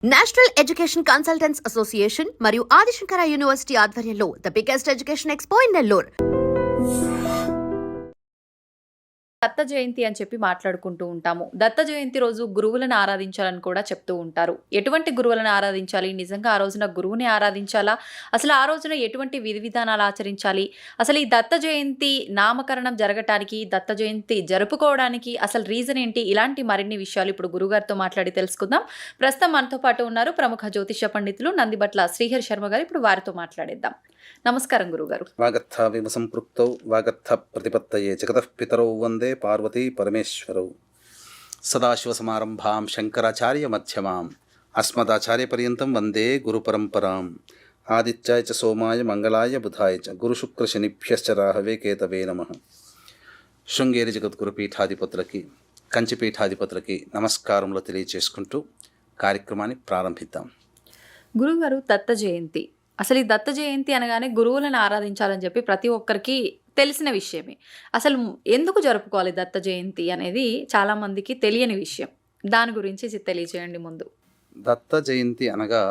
National education consultants association మరియు Adishankara university ఆధ్వర్యంలో the biggest education expo in Nellore. Datta Jayanti అని చెప్పి మాట్లాడుకుంటూ ఉంటాము. దత్త జయంతి రోజు గురువులను ఆరాధించాలని కూడా చెప్తూ ఉంటారు. ఎటువంటి గురువులను ఆరాధించాలి? నిజంగా ఆ రోజున గురువుని ఆరాధించాలా? అసలు ఆ రోజున ఎటువంటి విధి విధానాలు ఆచరించాలి? అసలు ఈ దత్త జయంతి నామకరణం జరగటానికి, దత్త జయంతి జరుపుకోవడానికి అసలు రీజన్ ఏంటి? ఇలాంటి మరిన్ని విషయాలు ఇప్పుడు గురుగారితో మాట్లాడి తెలుసుకుందాం. ప్రస్తుతం మనతో పాటు ఉన్నారు ప్రముఖ జ్యోతిష పండితులు నందిబట్ల శ్రీహరి శర్మ గారు. ఇప్పుడు వారితో మాట్లాడేద్దాం. నమస్కారం గురుగారు. వాగర్థ విమసంపృక్తౌ వాగర్థ ప్రతిపత్తయే జగతః పితరౌ వందే పార్వతీ పరమేశ్వరౌ. సదాశివసమారంభాం శంకరాచార్య మధ్యమాం అస్మదాచార్యపర్యంతం వందే గురుపరంపరాం. ఆదిత్యాయ చ సోమాయ మంగళాయ బుధాయ చ గురుశుక్రశనిభ్యశ్చ రాహవే కేతవే నమః. శృంగేరి జగద్గురు పీఠాధిపతులకి, కంచిపీఠాధిపతులకి నమస్కారములు తెలియచేసుకుంటూ కార్యక్రమాన్ని ప్రారంభిద్దాం. గురుగారు, దత్త జయంతి, అసలు ఈ దత్త జయంతి అనగానే గురువులను ఆరాధించాలని చెప్పి ప్రతి ఒక్కరికి తెలిసిన విషయమే. అసలు ఎందుకు జరుపుకోవాలి దత్త జయంతి అనేది చాలామందికి తెలియని విషయం. దాని గురించి తెలియచేయండి ముందు. దత్త జయంతి అనగా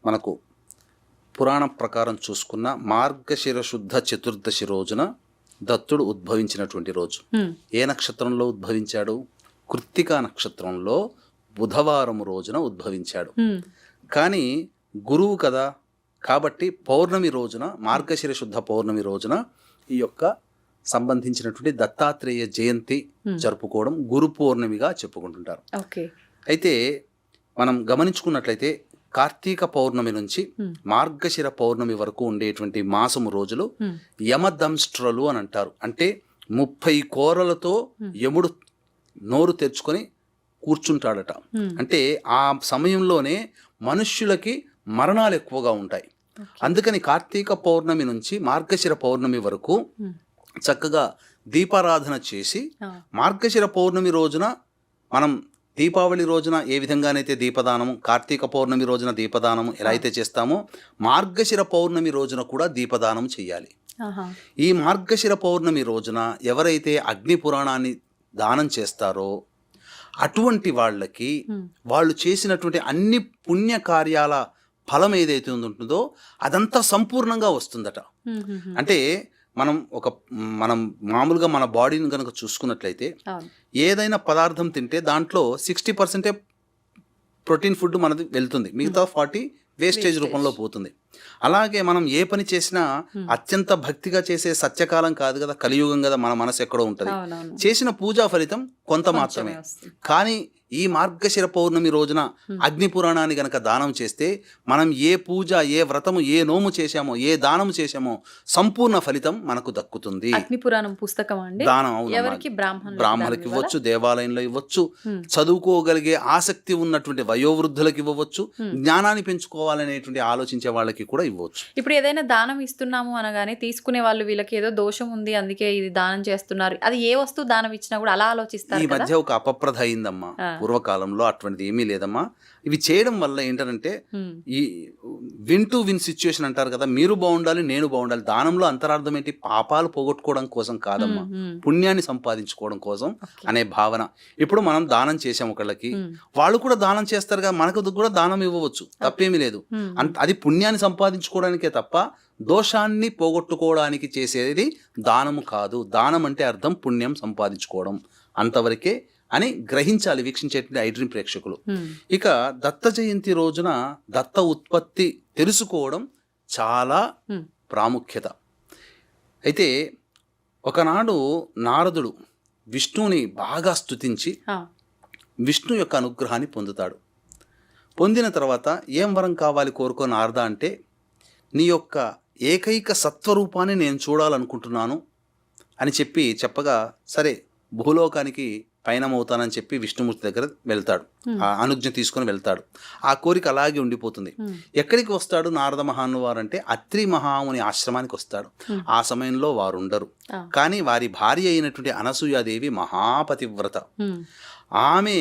మనకు పురాణం ప్రకారం చూసుకున్న మార్గశిర శుద్ధ చతుర్దశి రోజున దత్తుడు ఉద్భవించినటువంటి రోజు. ఏ నక్షత్రంలో ఉద్భవించాడు? కృత్తికా నక్షత్రంలో బుధవారం రోజున ఉద్భవించాడు. కానీ గురువు కదా, కాబట్టి పౌర్ణమి రోజున, మార్గశిర శుద్ధ పౌర్ణమి రోజున ఈ యొక్క సంబంధించినటువంటి దత్తాత్రేయ జయంతి జరుపుకోవడం గురు పౌర్ణమిగా చెప్పుకుంటుంటారు. అయితే మనం గమనించుకున్నట్లయితే కార్తీక పౌర్ణమి నుంచి మార్గశిర పౌర్ణమి వరకు ఉండేటువంటి మాసము రోజులు యమదంష్ట్రలు అని అంటారు. అంటే 30 కోరలతో యముడు నోరు తెరుచుకొని కూర్చుంటాడట. అంటే ఆ సమయంలోనే మనుష్యులకి మరణాలు ఎక్కువగా ఉంటాయి. అందుకని కార్తీక పౌర్ణమి నుంచి మార్గశిర పౌర్ణమి వరకు చక్కగా దీపారాధన చేసి, మార్గశిర పౌర్ణమి రోజున మనం దీపావళి రోజున ఏ విధంగానైతే దీపదానము, కార్తీక పౌర్ణమి రోజున దీపదానము ఎలా అయితే చేస్తామో, మార్గశిర పౌర్ణమి రోజున కూడా దీపదానం చేయాలి. ఈ మార్గశిర పౌర్ణమి రోజున ఎవరైతే అగ్ని పురాణాన్ని దానం చేస్తారో అటువంటి వాళ్ళకి వాళ్ళు చేసినటువంటి అన్ని పుణ్య కార్యాల ఫలం ఏదైతే ఉంటుందో అదంతా సంపూర్ణంగా వస్తుందట. అంటే మనం మామూలుగా మన బాడీని కనుక చూసుకున్నట్లయితే ఏదైనా పదార్థం తింటే దాంట్లో 60% ప్రోటీన్ ఫుడ్ మనది వెళ్తుంది, మిగతా 40 వేస్టేజ్ రూపంలో పోతుంది. అలాగే మనం ఏ పని చేసినా అత్యంత భక్తిగా చేసే సత్యకాలం కాదు కదా, కలియుగం కదా, మన మనసు ఎక్కడో ఉంటుంది. చేసిన పూజా ఫలితం కొంత మాత్రమే. కానీ ఈ మార్గశిర పౌర్ణమి రోజున అగ్ని పురాణాన్ని గనక దానం చేస్తే మనం ఏ పూజ, ఏ వ్రతము, ఏ నోము చేశామో, ఏ దానము చేశామో సంపూర్ణ ఫలితం మనకు దక్కుతుంది. అగ్ని పురాణం పుస్తకం అండి. దానం బ్రాహ్మణులకి ఇవ్వచ్చు, దేవాలయంలో ఇవ్వచ్చు, చదువుకోగలిగే ఆసక్తి ఉన్నటువంటి వయోవృద్ధులకు ఇవ్వవచ్చు, జ్ఞానాన్ని పెంచుకోవాలనేటువంటి ఆలోచించే వాళ్ళకి కూడా ఇవ్వచ్చు. ఇప్పుడు ఏదైనా దానం ఇస్తున్నాము అనగానే తీసుకునే వాళ్ళు వీళ్ళకి ఏదో దోషం ఉంది అందుకే ఇది దానం చేస్తున్నారు, అది ఏ వస్తువు దానం ఇచ్చినా కూడా అలా ఆలోచిస్తారు. ఈ మధ్య ఒక అపప్రథ అయిందమ్మా. పూర్వకాలంలో అటువంటిది ఏమీ లేదమ్మా. ఇవి చేయడం వల్ల ఏంటంటే ఈ విన్ టు విన్ సిచ్యుయేషన్ అంటారు కదా, మీరు బాగుండాలి, నేను బాగుండాలి. దానంలో అంతరార్థం ఏంటి? పాపాలు పోగొట్టుకోవడం కోసం కాదమ్మా, పుణ్యాన్ని సంపాదించుకోవడం కోసం అనే భావన. ఇప్పుడు మనం దానం చేసాం ఒకళ్ళకి, వాళ్ళు కూడా దానం చేస్తారు కదా, మనకు కూడా దానం ఇవ్వవచ్చు, తప్పేమీ లేదు. అది పుణ్యాన్ని సంపాదించుకోవడానికే తప్ప దోషాన్ని పోగొట్టుకోవడానికి చేసేది దానము కాదు. దానం అంటే అర్థం పుణ్యం సంపాదించుకోవడం, అంతవరకే అని గ్రహించాలి వీక్షించేటువంటి ఐడ్రీమ్ ప్రేక్షకులు. ఇక దత్త జయంతి రోజున దత్త ఉత్పత్తి తెలుసుకోవడం చాలా ప్రాముఖ్యత. అయితే ఒకనాడు నారదుడు విష్ణువుని బాగా స్తుతించి విష్ణు యొక్క అనుగ్రహాన్ని పొందుతాడు. పొందిన తర్వాత ఏం వరం కావాలి కోరుకో నారద అంటే, నీ యొక్క ఏకైక సత్వరూపాన్ని నేను చూడాలనుకుంటున్నాను అని చెప్పగా, సరే భూలోకానికి పయనమవుతానని చెప్పి విష్ణుమూర్తి దగ్గర వెళ్తాడు, ఆ అనుజ్ఞ తీసుకొని వెళ్తాడు. ఆ కోరిక అలాగే ఉండిపోతుంది. ఎక్కడికి వస్తాడు నారద మహానువారు అంటే అత్రి మహాముని ఆశ్రమానికి వస్తాడు. ఆ సమయంలో వారు ఉండరు, కానీ వారి భార్య అయినటువంటి అనసూయాదేవి మహాపతివ్రత. ఆమె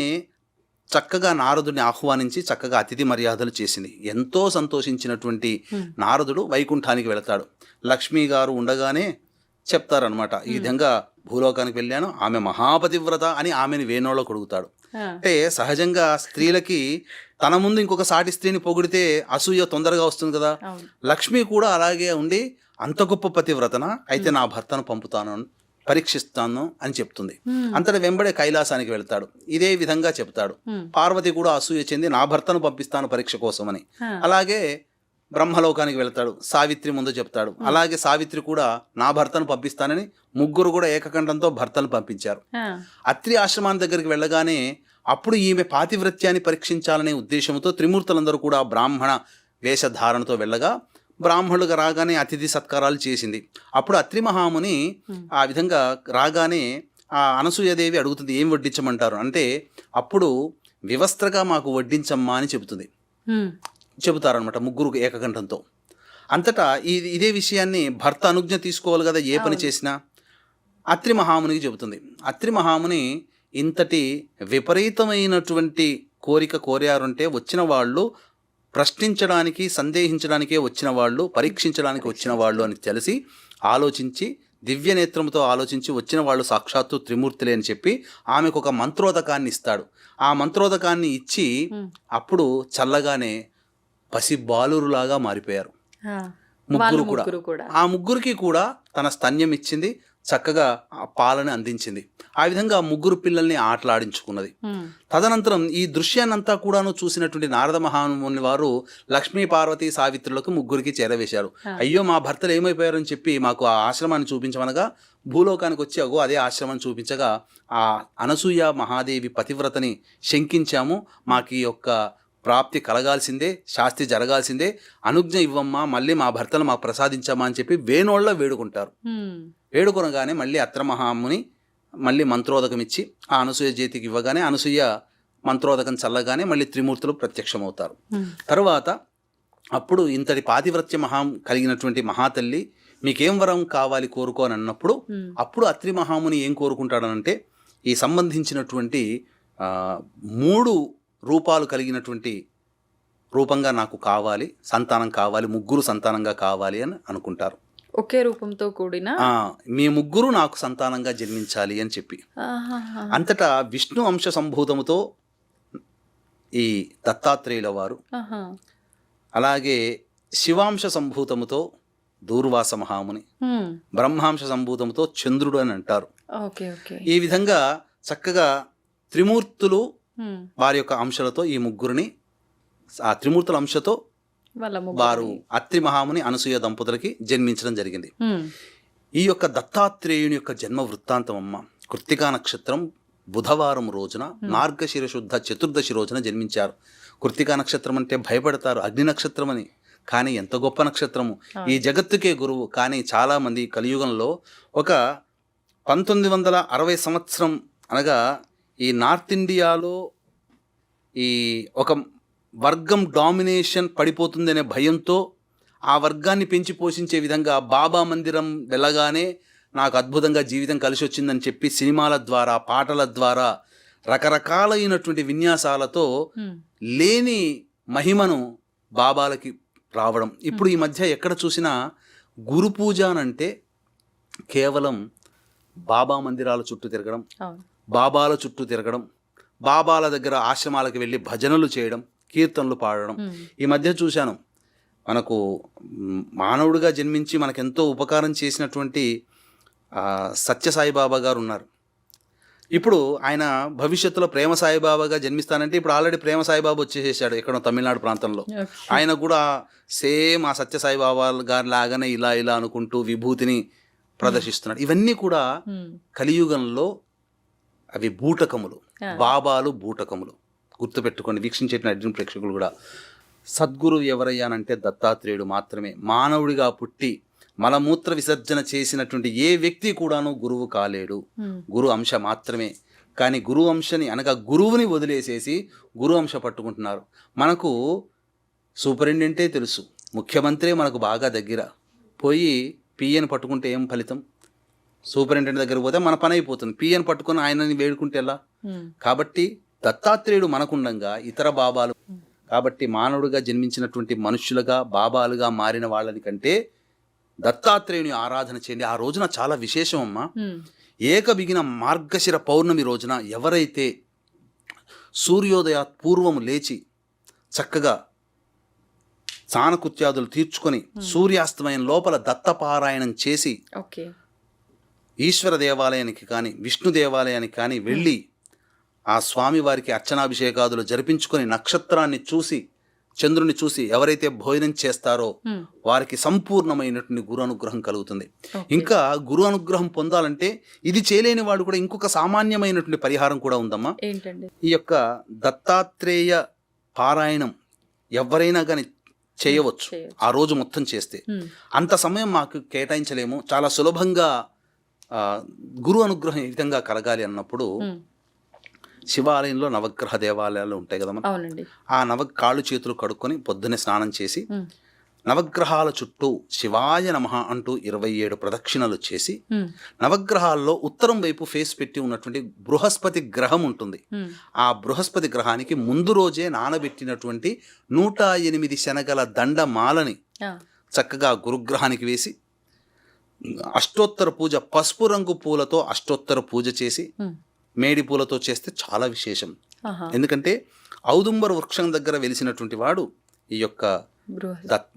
చక్కగా నారదుడిని ఆహ్వానించి చక్కగా అతిథి మర్యాదలు చేసింది. ఎంతో సంతోషించినటువంటి నారదుడు వైకుంఠానికి వెళతాడు. లక్ష్మీ గారు ఉండగానే చెప్తారనమాట, ఈ విధంగా భూలోకానికి వెళ్ళాను, ఆమె మహాపతివ్రత అని ఆమెను వేణోలో కొడుగుతాడు. అంటే సహజంగా స్త్రీలకి తన ముందు ఇంకొక సాటి స్త్రీని పొగిడితే అసూయ తొందరగా వస్తుంది కదా. లక్ష్మి కూడా అలాగే ఉండి అంత గొప్ప పతివ్రతన అయితే నా భర్తను పంపుతాను, పరీక్షిస్తాను అని చెప్తుంది. అంతటి వెంబడే కైలాసానికి వెళ్తాడు, ఇదే విధంగా చెప్తాడు. పార్వతి కూడా అసూయ చెంది నా భర్తను పంపిస్తాను పరీక్ష కోసమని. అలాగే బ్రహ్మలోకానికి వెళ్తాడు, సావిత్రి ముందు చెప్తాడు. అలాగే సావిత్రి కూడా నా భర్తను పంపిస్తానని ముగ్గురు కూడా ఏకకంఠంతో భర్తను పంపించారు. అత్రి ఆశ్రమాన్ని దగ్గరికి వెళ్ళగానే అప్పుడు ఈమె పాతివ్రత్యాన్ని పరీక్షించాలనే ఉద్దేశంతో త్రిమూర్తులందరూ కూడా బ్రాహ్మణ వేషధారణతో వెళ్ళగా బ్రాహ్మణులుగా రాగానే అతిథి సత్కారాలు చేసింది. అప్పుడు అత్రి మహాముని ఆ విధంగా రాగానే ఆ అనసూయదేవి అడుగుతుంది, ఏం వడ్డించమంటారు అంటే అప్పుడు వివస్త్రగా మాకు వడ్డించమ్మా అని చెబుతారనమాట ముగ్గురు ఏకకంఠంతో. అంతటా ఇదే విషయాన్ని భర్త అనుజ్ఞ తీసుకోవాలి కదా ఏ పని చేసినా. అత్రి మహామునికి చెబుతుంది. అత్రి మహాముని ఇంతటి విపరీతమైనటువంటి కోరిక కోరారంటే వచ్చిన వాళ్ళు ప్రశ్నించడానికి సందేహించడానికే వచ్చిన వాళ్ళు, పరీక్షించడానికి వచ్చిన వాళ్ళు అని తెలిసి ఆలోచించి దివ్య నేత్రంతో ఆలోచించి వచ్చిన వాళ్ళు సాక్షాత్తు త్రిమూర్తులే అని చెప్పి ఆమెకు ఒక మంత్రోదకాన్ని ఇస్తాడు. ఆ మంత్రోదకాన్ని ఇచ్చి అప్పుడు చల్లగానే పసి బాలురులాగా మారిపోయారు ముగ్గురు కూడా. ఆ ముగ్గురికి కూడా తన స్తన్యం ఇచ్చింది, చక్కగా ఆ పాలని అందించింది. ఆ విధంగా ముగ్గురు పిల్లల్ని ఆటలాడించుకున్నది. తదనంతరం ఈ దృశ్యాన్నంతా కూడాను చూసినటువంటి నారద మహాముని వారు లక్ష్మీ పార్వతి సావిత్రులకు ముగ్గురికి చేరవేశారు. అయ్యో మా భర్తలు ఏమైపోయారని చెప్పి మాకు ఆ ఆశ్రమాన్ని చూపించమనగా భూలోకానికి వచ్చి అదే ఆశ్రమాన్ని చూపించగా ఆ అనసూయ మహాదేవి పతివ్రతని శంకించాము, మాకు ఈ యొక్క ప్రాప్తి కలగాల్సిందే, శాస్తి జరగాల్సిందే, అనుజ్ఞ ఇవ్వమ్మా, మళ్ళీ మా భర్తలు మాకు ప్రసాదించమ్మా అని చెప్పి వేణోళ్ళ వేడుకుంటారు. వేడుకొనగానే మళ్ళీ అత్ర మహాముని మళ్ళీ మంత్రోదకం ఇచ్చి ఆ అనసూయ చేతికి ఇవ్వగానే అనసూయ మంత్రోదకం చల్లగానే మళ్ళీ త్రిమూర్తులు ప్రత్యక్షమవుతారు. తరువాత అప్పుడు ఇంతటి పాతివ్రత్య కలిగినటువంటి మహాతల్లి మీకేం వరం కావాలి కోరుకో అని అన్నప్పుడు అప్పుడు అత్రి మహాముని ఏం కోరుకుంటాడనంటే ఈ సంబంధించినటువంటి 3 రూపాలు కలిగినటువంటి రూపంగా నాకు కావాలి, సంతానం కావాలి, ముగ్గురు సంతానంగా కావాలి అని అనుకుంటారు. ఒకే రూపంతో కూడిన మీ ముగ్గురు నాకు సంతానంగా జన్మించాలి అని చెప్పి. అంతటా విష్ణు అంశ సంభూతముతో ఈ దత్తాత్రేయుల వారు, అలాగే శివాంశ సంభూతముతో దూర్వాస మహాముని, బ్రహ్మాంశ సంభూతముతో చంద్రుడు అని అంటారు. ఈ విధంగా చక్కగా త్రిమూర్తులు వారి యొక్క అంశాలతో ఈ ముగ్గురిని ఆ త్రిమూర్తుల అంశతో వారు అత్రి మహాముని అనసూయ దంపతులకి జన్మించడం జరిగింది. ఈ యొక్క దత్తాత్రేయుని యొక్క జన్మ వృత్తాంతం అమ్మ కృత్తికా నక్షత్రం బుధవారం రోజున మార్గశిర శుద్ధ చతుర్దశి రోజున జన్మించారు. కృత్తికా నక్షత్రం అంటే భయపడతారు, అగ్ని నక్షత్రం అని. కానీ ఎంత గొప్ప నక్షత్రము, ఈ జగత్తుకే గురువు. కానీ చాలామంది కలియుగంలో ఒక 1960 సంవత్సరం అనగా ఈ నార్త్ ఇండియాలో ఈ ఒక వర్గం డామినేషన్ పడిపోతుందనే భయంతో ఆ వర్గాన్ని పెంచి పోషించే విధంగా బాబా మందిరం వెళ్ళగానే నాకు అద్భుతంగా జీవితం కలిసి వచ్చిందని చెప్పి సినిమాల ద్వారా, పాటల ద్వారా, రకరకాలైనటువంటి విన్యాసాలతో లేని మహిమను బాబాలకి రావడం. ఇప్పుడు ఈ మధ్య ఎక్కడ చూసినా గురు పూజ అనంటే కేవలం బాబా మందిరాల చుట్టూ తిరగడం, బాబాల చుట్టూ తిరగడం, బాబాల దగ్గర ఆశ్రమాలకు వెళ్ళి భజనలు చేయడం, కీర్తనలు పాడడం. ఈ మధ్య చూశాను, మనకు మానవుడిగా జన్మించి మనకెంతో ఉపకారం చేసినటువంటి సత్యసాయిబాబా గారు ఉన్నారు. ఇప్పుడు ఆయన భవిష్యత్తులో ప్రేమ సాయిబాబాగా జన్మిస్తానంటే ఇప్పుడు ఆల్రెడీ ప్రేమ సాయిబాబా వచ్చేసేసాడు ఎక్కడో తమిళనాడు ప్రాంతంలో. ఆయన కూడా సేమ్ ఆ సత్యసాయిబాబా గారి లాగానే ఇలా ఇలా అనుకుంటూ విభూతిని ప్రదర్శిస్తున్నాడు. ఇవన్నీ కూడా కలియుగంలో అవి బూటకములు, బాబాలు బూటకములు. గుర్తుపెట్టుకోండి వీక్షించేటువంటి అర్జున్ ప్రేక్షకులు కూడా. సద్గురు ఎవరయ్యానంటే దత్తాత్రేయుడు మాత్రమే. మానవుడిగా పుట్టి మలమూత్ర విసర్జన చేసినటువంటి ఏ వ్యక్తి కూడాను గురువు కాలేడు, గురు అంశ మాత్రమే. కానీ గురు అంశని అనగా గురువుని వదిలేసేసి గురు అంశ పట్టుకుంటున్నారు. మనకు సూపరింటెండెంటే తెలుసు, ముఖ్యమంత్రే మనకు బాగా దగ్గర, పోయి పిఎని పట్టుకుంటే ఏం ఫలితం? సూపరింటెండెంట్ దగ్గర పోతే మన పని అయిపోతుంది, పిఎని పట్టుకుని ఆయనని వేడుకుంటే ఎలా? కాబట్టి దత్తాత్రేయుడు మనకుండగా ఇతర బాబాలు, కాబట్టి మానవుడిగా జన్మించినటువంటి మనుష్యులుగా బాబాలుగా మారిన వాళ్ళని కంటే దత్తాత్రేయుని ఆరాధన చేయండి. ఆ రోజున చాలా విశేషం అమ్మా. ఏకబిగిన మార్గశిర పౌర్ణమి రోజున ఎవరైతే సూర్యోదయాత్ పూర్వము లేచి చక్కగా స్నానకృత్యాదులు తీర్చుకొని సూర్యాస్తమయం లోపల దత్తపారాయణం చేసి ఓకే. ఈశ్వర దేవాలయానికి కానీ విష్ణు దేవాలయానికి కానీ వెళ్ళి ఆ స్వామివారికి అర్చనాభిషేకాదులు జరిపించుకొని నక్షత్రాన్ని చూసి చంద్రుని చూసి ఎవరైతే భోజనం చేస్తారో వారికి సంపూర్ణమైనటువంటి గురు అనుగ్రహం కలుగుతుంది. ఇంకా గురు అనుగ్రహం పొందాలంటే ఇది చేయలేని వాడు కూడా ఇంకొక సామాన్యమైనటువంటి పరిహారం కూడా ఉందమ్మా. ఏంటండి? ఈ యొక్క దత్తాత్రేయ పారాయణం ఎవరైనా కానీ చేయవచ్చు. ఆ రోజు మొత్తం చేస్తే అంత సమయం మాకు కేటాయించలేము. చాలా సులభంగా గురు అనుగ్రహం ఏ విధంగా కలగాలి అన్నప్పుడు శివాలయంలో నవగ్రహ దేవాలయాలు ఉంటాయి కదమ్మా. అవునండి. ఆ కాళ్ళు చేతులు కడుక్కొని పొద్దున్నే స్నానం చేసి నవగ్రహాల చుట్టూ శివాయ నమః అంటూ 27 ప్రదక్షిణలు చేసి నవగ్రహాల్లో ఉత్తరం వైపు ఫేస్ పెట్టి ఉన్నటువంటి బృహస్పతి గ్రహం ఉంటుంది. ఆ బృహస్పతి గ్రహానికి ముందు రోజే నానబెట్టినటువంటి 108 శనగల దండమాలని చక్కగా గురుగ్రహానికి వేసి అష్టోత్తర పూజ, పసుపు రంగు పూలతో అష్టోత్తర పూజ చేసి మేడి పూలతో చేస్తే చాలా విశేషం. ఎందుకంటే ఔదుంబర వృక్షం దగ్గర వెలిసినటువంటి వాడు ఈ యొక్క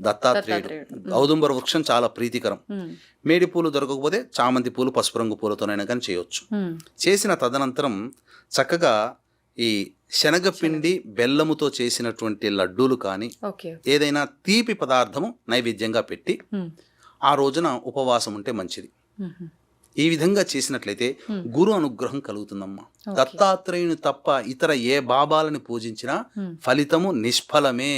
దత్తాత్రేయుడు. ఔదుంబర వృక్షం చాలా ప్రీతికరం. మేడి పూలు దొరకకపోతే చామంతి పూలు, పసుపు రంగు పూలతోనైనా కానీ చేయొచ్చు. చేసిన తదనంతరం చక్కగా ఈ శనగపిండి బెల్లముతో చేసినటువంటి లడ్డూలు కానీ ఏదైనా తీపి పదార్థము నైవేద్యంగా పెట్టి ఆ రోజున ఉపవాసం ఉంటే మంచిది. ఈ విధంగా చేసినట్లయితే గురు అనుగ్రహం కలుగుతుందమ్మా. దత్తాత్రేయుని తప్ప ఇతర ఏ బాబాలని పూజించినా ఫలితము నిష్ఫలమే,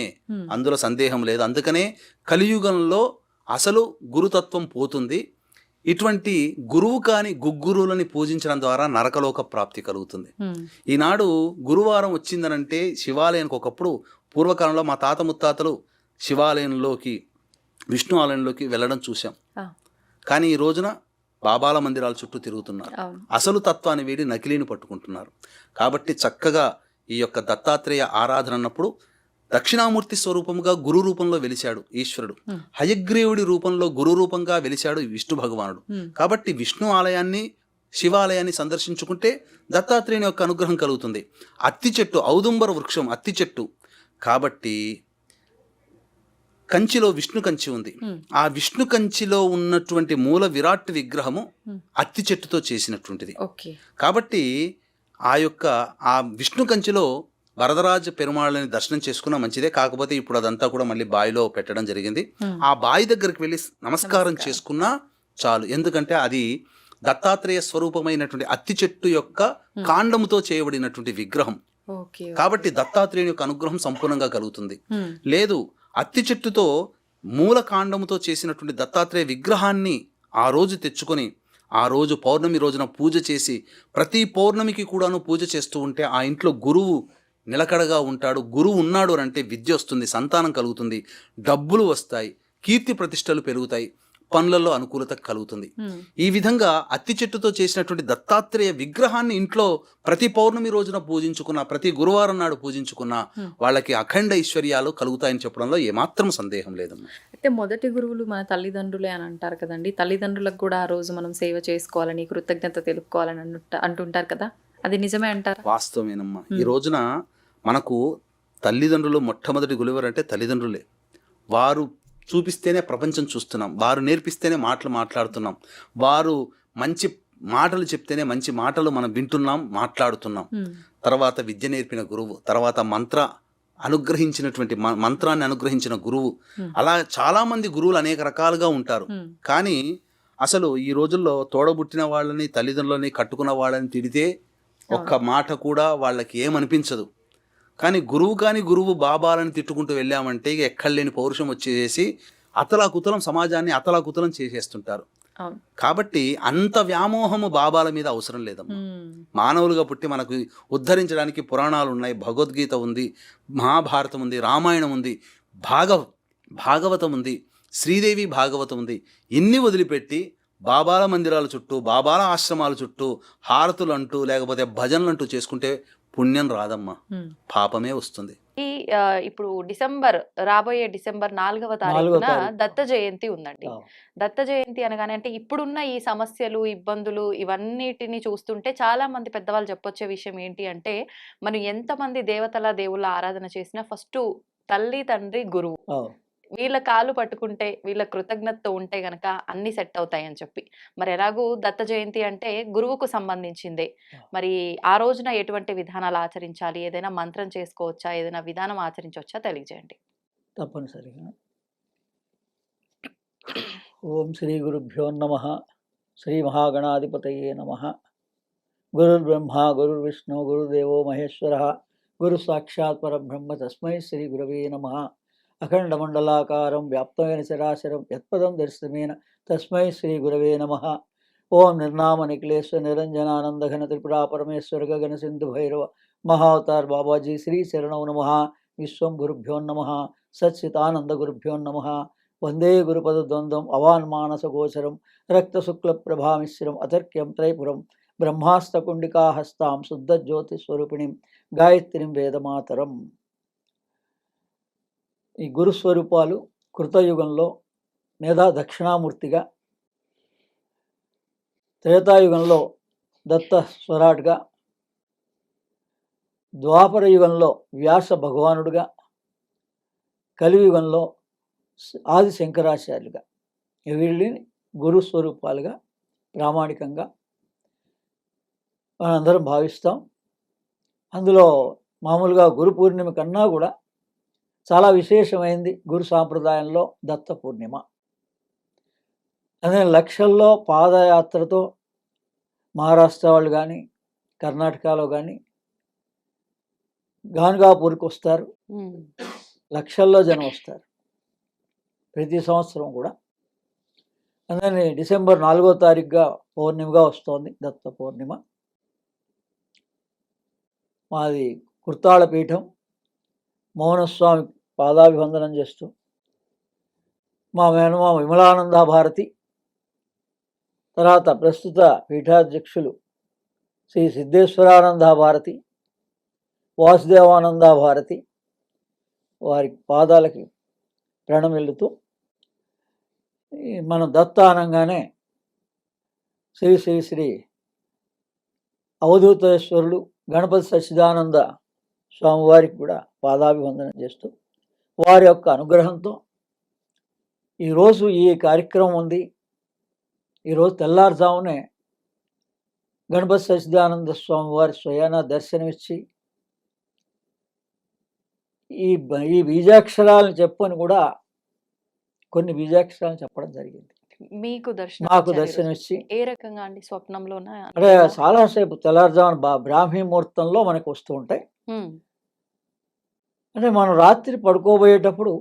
అందులో సందేహం లేదు. అందుకనే కలియుగంలో అసలు గురుతత్వం పోతుంది. ఇటువంటి గురువు కాని గుగ్గురువులని పూజించడం ద్వారా నరకలోక ప్రాప్తి కలుగుతుంది. ఈనాడు గురువారం వచ్చిందనంటే శివాలయానికి ఒకప్పుడు పూర్వకాలంలో మా తాత ముత్తాతలు శివాలయంలోకి విష్ణు ఆలయంలోకి వెళ్ళడం చూసాం. కానీ ఈ రోజున బాబాల మందిరాల చుట్టూ తిరుగుతున్నారు. అసలు తత్వాన్ని వీడి నకిలీని పట్టుకుంటున్నారు. కాబట్టి చక్కగా ఈ యొక్క దత్తాత్రేయ ఆరాధన అన్నప్పుడు దక్షిణామూర్తి స్వరూపంగా గురు రూపంలో వెలిశాడు ఈశ్వరుడు, హయగ్రీవుడి రూపంలో గురు రూపంగా వెలిశాడు విష్ణు భగవానుడు. కాబట్టి విష్ణు ఆలయాన్ని శివాలయాన్ని సందర్శించుకుంటే దత్తాత్రేయుని యొక్క అనుగ్రహం కలుగుతుంది. అత్తి చెట్టు, ఔదుంబర వృక్షం అత్తి చెట్టు కాబట్టి కంచిలో విష్ణు కంచి ఉంది. ఆ విష్ణు కంచిలో ఉన్నటువంటి మూల విరాట్ విగ్రహము అత్తి చెట్టుతో చేసినటువంటిది. కాబట్టి ఆ విష్ణు కంచిలో వరదరాజ పెరుమాళ్ళని దర్శనం చేసుకున్నా మంచిదే. కాకపోతే ఇప్పుడు అదంతా కూడా మళ్ళీ బావిలో పెట్టడం జరిగింది. ఆ బావి దగ్గరికి వెళ్ళి నమస్కారం చేసుకున్నా చాలు. ఎందుకంటే అది దత్తాత్రేయ స్వరూపమైనటువంటి అత్తి చెట్టు యొక్క కాండముతో చేయబడినటువంటి విగ్రహం. కాబట్టి దత్తాత్రేయుని యొక్క అనుగ్రహం సంపూర్ణంగా కలుగుతుంది. లేదు, అత్తి చెట్టుతో మూల కాండముతో చేసినటువంటి దత్తాత్రేయ విగ్రహాన్ని ఆ రోజు తెచ్చుకొని ఆ రోజు పౌర్ణమి రోజున పూజ చేసి ప్రతి పౌర్ణమికి కూడాను పూజ చేస్తూ ఉంటే ఆ ఇంట్లో గురువు నిలకడగా ఉంటాడు. గురువు ఉన్నాడు అంటే విద్య వస్తుంది, సంతానం కలుగుతుంది, డబ్బులు వస్తాయి, కీర్తి ప్రతిష్టలు పెరుగుతాయి, పనులలో అనుకూలత కలుగుతుంది. ఈ విధంగా అత్తి చెట్టుతో చేసినటువంటి దత్తాత్రేయ విగ్రహాన్ని ఇంట్లో ప్రతి పౌర్ణమి రోజున పూజించుకున్న, ప్రతి గురువారం నాడు పూజించుకున్న వాళ్ళకి అఖండ ఐశ్వర్యాలు కలుగుతాయని చెప్పడంలో ఏమాత్రం సందేహం లేదమ్మా. అయితే మొదటి గురువులు మన తల్లిదండ్రులే అని అంటారు కదండి. తల్లిదండ్రులకు కూడా ఆ రోజు మనం సేవ చేసుకోవాలని, కృతజ్ఞత తెలుపుకోవాలని అంటుంటారు కదా, అది నిజమే అంటారు? వాస్తవమేనమ్మా. ఈ రోజున మనకు తల్లిదండ్రులు మొట్టమొదటి గురువు అంటే తల్లిదండ్రులే. వారు చూపిస్తేనే ప్రపంచం చూస్తున్నాం, వారు నేర్పిస్తేనే మాటలు మాట్లాడుతున్నాం, వారు మంచి మాటలు చెప్తేనే మంచి మాటలు మనం వింటున్నాం, మాట్లాడుతున్నాం. తర్వాత విద్య నేర్పిన గురువు, తర్వాత మంత్రాన్ని అనుగ్రహించిన గురువు, అలా చాలామంది గురువులు అనేక రకాలుగా ఉంటారు. కానీ అసలు ఈ రోజుల్లో తోడబుట్టిన వాళ్ళని, తల్లిదండ్రులని, కట్టుకున్న వాళ్ళని తిడితే ఒక్క మాట కూడా వాళ్ళకి ఏమనిపించదు. కానీ గురువు బాబాలని తిట్టుకుంటూ వెళ్ళామంటే ఇక ఎక్కడలేని పౌరుషం వచ్చేసి అతలాకుతలం సమాజాన్ని అతలాకుతలం చేసేస్తుంటారు. కాబట్టి అంత వ్యామోహము బాబాల మీద అవసరం లేదమ్మా. మానవులుగా పుట్టి మనకు ఉద్ధరించడానికి పురాణాలు ఉన్నాయి, భగవద్గీత ఉంది, మహాభారతం ఉంది, రామాయణం ఉంది, భాగవతం ఉంది, శ్రీదేవి భాగవతం ఉంది. ఇన్ని వదిలిపెట్టి బాబాల మందిరాల చుట్టూ, బాబాల ఆశ్రమాల చుట్టూ హారతులు అంటూ లేకపోతే భజనలు అంటూ చేసుకుంటే పుణ్యం రాదమ్మా, పాపమే వస్తుంది. ఈ ఇప్పుడు రాబోయే డిసెంబర్ 4వ 4వ తారీఖున తారీఖు. దత్త జయంతి ఉందండి. అవును. దత్త జయంతి అనగానే అంటే ఇప్పుడున్న ఈ సమస్యలు, ఇబ్బందులు ఇవన్నిటిని చూస్తుంటే చాలా మంది పెద్దవాళ్ళు చెప్పొచ్చే విషయం ఏంటి అంటే, మనం ఎంతమంది దేవుళ్ళ ఆరాధన చేసినా ఫస్టు తల్లి, తండ్రి, గురువు. అవును. వీళ్ళ కాళ్ళు పట్టుకుంటే, వీళ్ళ కృతజ్ఞతతో ఉంటే గనక అన్నీ సెట్ అవుతాయని చెప్పి. మరి ఎలాగూ దత్త జయంతి అంటే గురువుకు సంబంధించిందే. మరి ఆ రోజున ఎటువంటి విధానాలు ఆచరించాలి? ఏదైనా మంత్రం చేసుకోవచ్చా? ఏదైనా విధానం ఆచరించవచ్చా? తెలియజేయండి. తప్పనిసరిగా. ఓం శ్రీ గురుభ్యో నమః. శ్రీ మహాగణాధిపతయే నమః. గురుర్బ్రహ్మ గురుర్విష్ణు గురుదేవో మహేశ్వరః. గురు సాక్షాత్ పరబ్రహ్మ తస్మై శ్రీ గురవే నమః. అఖండమండలాకారం వ్యాప్తమైన చరాచరం యత్పదం దర్శనమేన తస్మై శ్రీ గురవే నమః. ఓం నిర్నామ నిఖిలేశ్వర నిరంజనానందఘన త్రిపురా పరమేశ్వర గగన సింధు భైరవ మహావతార్ బాబాజీ శ్రీ శరణౌ నమః. విశ్వం గురుభ్యో నమః. సచ్చితానంద గురుభ్యో నమః. వందే గురుపదద్వంద్వం అవాన్మానసగోచరం రక్తశుక్లప్రభామిశ్రం అతర్క్యం త్రైపురం బ్రహ్మాస్తకుండికాహస్తాం శుద్ధజ్యోతిస్వరూపిణిం గాయత్రిం వేదమాతరం. ఈ గురుస్వరూపాలు కృతయుగంలో మేధా దక్షిణామూర్తిగా, త్రేతాయుగంలో దత్త స్వరాట్గా, ద్వాపర యుగంలో వ్యాస భగవానుడుగా, కలియుగంలో ఆది శంకరాచార్యులుగా వీళ్ళని గురుస్వరూపాలుగా ప్రామాణికంగా మనందరం భావిస్తాం. అందులో మామూలుగా గురు పూర్ణిమ కన్నా కూడా చాలా విశేషమైంది గురు సాంప్రదాయంలో దత్త పూర్ణిమ. అదే లక్షల్లో పాదయాత్రతో మహారాష్ట్ర వాళ్ళు కానీ, కర్ణాటకలో కానీ గాన్గాపూర్కి వస్తారు. లక్షల్లో జనం వస్తారు ప్రతి సంవత్సరం కూడా. అందుకని డిసెంబర్ 4వ తారీఖుగా పౌర్ణిమగా వస్తోంది దత్త పౌర్ణిమ. మాది కుర్తాళ పీఠం. మౌనస్వామి పాదాభివందనం చేస్తూ మా మేనమా విమలానంద భారతి, తర్వాత ప్రస్తుత పీఠాధ్యక్షులు శ్రీ సిద్ధేశ్వరానంద భారతి, వాసుదేవానంద భారతి వారి పాదాలకి ప్రణమిల్లుతూ మనం దత్త అనగానే శ్రీ శ్రీ శ్రీ అవధూతేశ్వరులు గణపతి సచ్చిదానంద స్వామివారికి కూడా పాదాభివందనం చేస్తూ వారి యొక్క అనుగ్రహంతో ఈరోజు ఈ కార్యక్రమం ఉంది. ఈరోజు తెల్లారుజామునే గణపతి సచ్చిదానంద స్వామివారి స్వయాన దర్శనమిచ్చి ఈ బీజాక్షరాలను చెప్పని కూడా కొన్ని బీజాక్షరాలను చెప్పడం జరిగింది. మాకు దర్శనమిచ్చి ఏ రకంగా అండి? స్వప్నంలోనా? అంటే చాలాసేపు తెల్లారుజామున బ్రాహ్మీ ముహూర్తంలో మనకు వస్తూ ఉంటాయి. అంటే మనం రాత్రి పడుకోబోయేటప్పుడు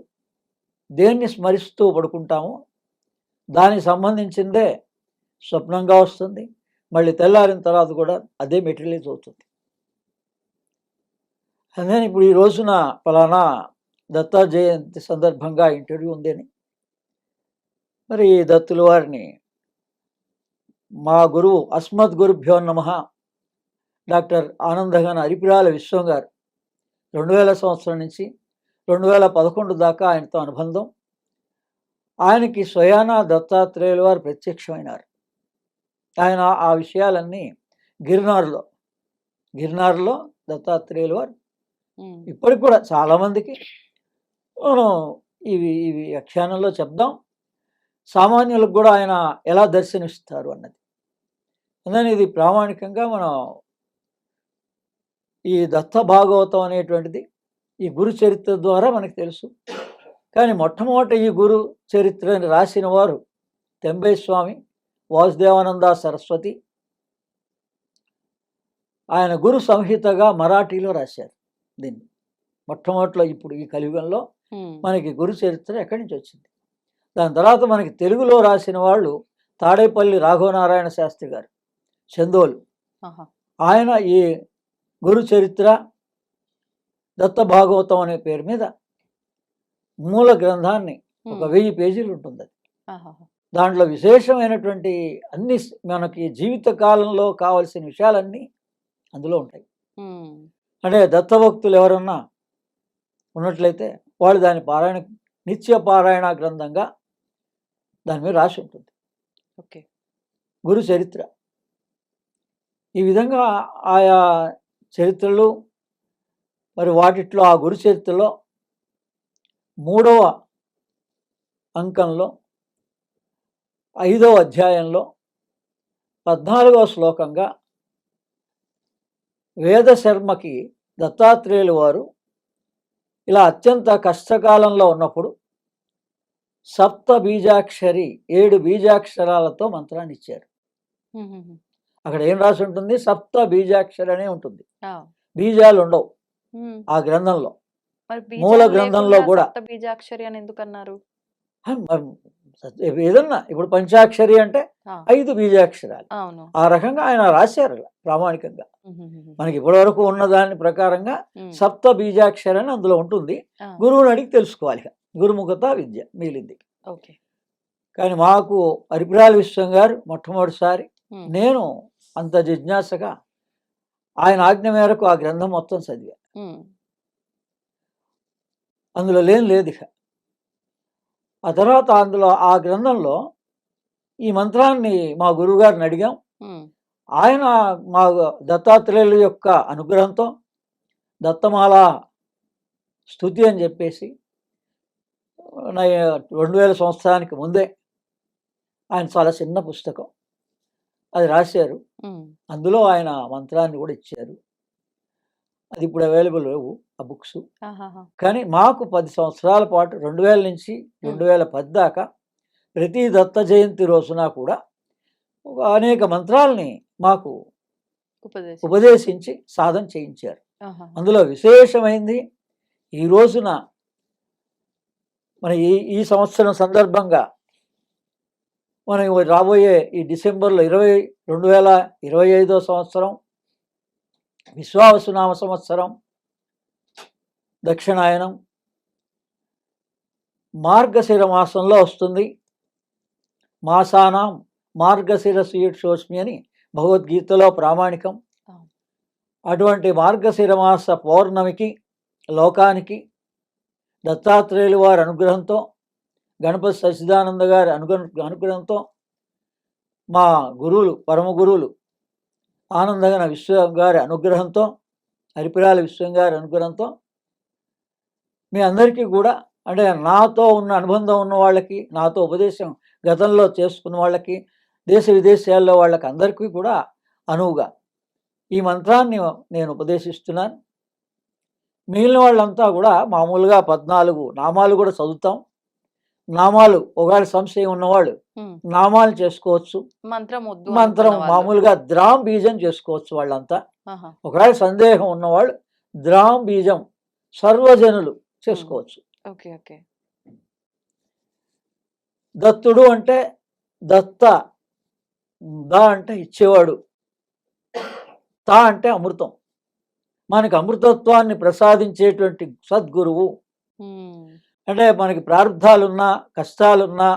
దేన్ని స్మరిస్తూ పడుకుంటామో దానికి సంబంధించిందే స్వప్నంగా వస్తుంది. మళ్ళీ తెల్లారిన తర్వాత కూడా అదే మెటీరియలైజ్ అవుతుంది. అదే ఇప్పుడు ఈ రోజున ఫలానా దత్త జయంతి సందర్భంగా ఇంటర్వ్యూ ఉందని, మరి దత్తుల వారిని మా గురువు అస్మద్ గురుభ్యో నమః డాక్టర్ ఆనందఘన అరిపిరాల విశ్వం గారు 2000 సంవత్సరం నుంచి 2011 దాకా ఆయనతో అనుబంధం. ఆయనకి స్వయాన దత్తాత్రేయుల వారు ప్రత్యక్షమైనారు. ఆయన ఆ విషయాలన్నీ గిరినార్లో దత్తాత్రేయుల వారు ఇప్పటికి కూడా చాలామందికి మనం ఇవి వ్యాఖ్యానంలో చెప్దాం. సామాన్యులకు కూడా ఆయన ఎలా దర్శనమిస్తారు అన్నది. అందుకని ఇది ప్రామాణికంగా మనం ఈ దత్త భాగవతం అనేటువంటిది ఈ గురు చరిత్ర ద్వారా మనకు తెలుసు. కానీ మొట్టమొదట ఈ గురు చరిత్రని రాసిన వారు తెంబై స్వామి వాసుదేవానంద సరస్వతి. ఆయన గురు సంహితగా మరాఠీలో రాశారు దీన్ని. మొట్టమొదటిలో ఇప్పుడు ఈ కలియుగంలో మనకి గురు చరిత్ర ఎక్కడి నుంచి వచ్చింది. దాని తర్వాత మనకి తెలుగులో రాసిన వాళ్ళు తాడేపల్లి రాఘవనారాయణ శాస్త్రి గారు, చందోలు. ఆయన ఈ గురు చరిత్ర దత్త భాగవతం అనే పేరు మీద మూల గ్రంథాన్ని ఒక 1000 పేజీలు ఉంటుంది. దాంట్లో విశేషమైనటువంటి అన్ని మనకి జీవిత కాలంలో కావలసిన విషయాలన్నీ అందులో ఉంటాయి. అంటే దత్తభక్తులు ఎవరన్నా ఉన్నట్లయితే వాళ్ళు దాని పారాయణ నిత్య పారాయణ గ్రంథంగా దాని మీద రాసి ఉంటుంది. ఓకే. గురు చరిత్ర ఈ విధంగా ఆయా చరిత్రలు మరి వాటిట్లో ఆ గురు చరిత్రలో 3వ అంకంలో 5వ అధ్యాయంలో 14వ శ్లోకంగా వేదశర్మకి దత్తాత్రేయులు వారు ఇలా అత్యంత కష్టకాలంలో ఉన్నప్పుడు సప్త బీజాక్షరి 7 బీజాక్షరాలతో మంత్రాన్ని ఇచ్చారు. అక్కడ ఏం రాసి ఉంటుంది? సప్త బీజాక్షరి అనే ఉంటుంది, బీజాలు ఉండవు ఆ గ్రంథంలో. మూల గ్రంథంలో కూడా బీజాక్షరి అని ఎందుకన్నారు? ఏదన్నా ఇప్పుడు పంచాక్షరి అంటే 5 బీజాక్షరాలు, ఆ రకంగా ఆయన రాశారు ప్రామాణికంగా. మనకి ఇప్పటి వరకు ఉన్న దాని ప్రకారంగా సప్త బీజాక్షరి అని అందులో ఉంటుంది. గురువుని అడిగి తెలుసుకోవాలి, గురుముఖత విద్య మిగిలింది. కానీ మాకు అరిపిరాల విశ్వం గారు మొట్టమొదటిసారి, నేను అంత జిజ్ఞాసగా ఆయన ఆజ్ఞ మేరకు ఆ గ్రంథం మొత్తం చదివా. అందులో లేదు ఇక. ఆ తర్వాత అందులో ఆ గ్రంథంలో ఈ మంత్రాన్ని మా గురువుగారిని అడిగాం. ఆయన మా దత్తాత్రేయుల యొక్క అనుగ్రహంతో దత్తమాల స్తుతి అని చెప్పేసి 2000 సంవత్సరానికి ముందే ఆయన చాలా చిన్న పుస్తకం అది రాశారు. అందులో ఆయన మంత్రాన్ని కూడా ఇచ్చారు. అది ఇప్పుడు అవైలబుల్ లేవు ఆ బుక్స్. కానీ మాకు 10 సంవత్సరాల పాటు 2000 నుంచి 2010 దాకా ప్రతి దత్త జయంతి రోజున కూడా అనేక మంత్రాలని మాకు ఉపదేశించి సాధన చేయించారు. అందులో విశేషమైంది ఈ రోజున మన ఈ సంవత్సరం సందర్భంగా మనం రాబోయే ఈ డిసెంబర్లో 2025వ సంవత్సరం విశ్వావసునామ సంవత్సరం దక్షిణాయనం మార్గశిర మాసంలో వస్తుంది. మాసానాం మార్గశిర శీర్షోష్మి అని భగవద్గీతలో ప్రామాణికం. అటువంటి మార్గశిర మాస పౌర్ణమికి లోకానికి దత్తాత్రేయులు వారి అనుగ్రహంతో, గణపతి సచ్చిదానంద గారి అనుగ్రహంతో, మా గురువులు పరమ గురువులు ఆనందగన విశ్వం గారి అనుగ్రహంతో, అరిపిరాల విశ్వం గారి అనుగ్రహంతో మీ అందరికీ కూడా, అంటే నాతో ఉన్న అనుబంధం ఉన్న వాళ్ళకి, నాతో ఉపదేశం గతంలో చేసుకున్న వాళ్ళకి, దేశ విదేశాల్లో వాళ్ళకి అందరికీ కూడా అనువుగా ఈ మంత్రాన్ని నేను ఉపదేశిస్తున్నాను. మిగిలిన వాళ్ళంతా కూడా మామూలుగా 14 నామాలు కూడా చదువుతాం. నామాలు ఒకవేళ సంశయం ఉన్నవాళ్ళు నామాలు చేసుకోవచ్చు. మంత్రం మామూలుగా ద్రాం బీజం చేసుకోవచ్చు వాళ్ళంతా. ఒకవేళ సందేహం ఉన్నవాళ్ళు ద్రాం బీజం సర్వజనులు చేసుకోవచ్చు. దత్తుడు అంటే దత్త, ద అంటే ఇచ్చేవాడు, తా అంటే అమృతం. మనకి అమృతత్వాన్ని ప్రసాదించేటువంటి సద్గురువు. అంటే మనకి ప్రారంధాలున్నా కష్టాలున్నా,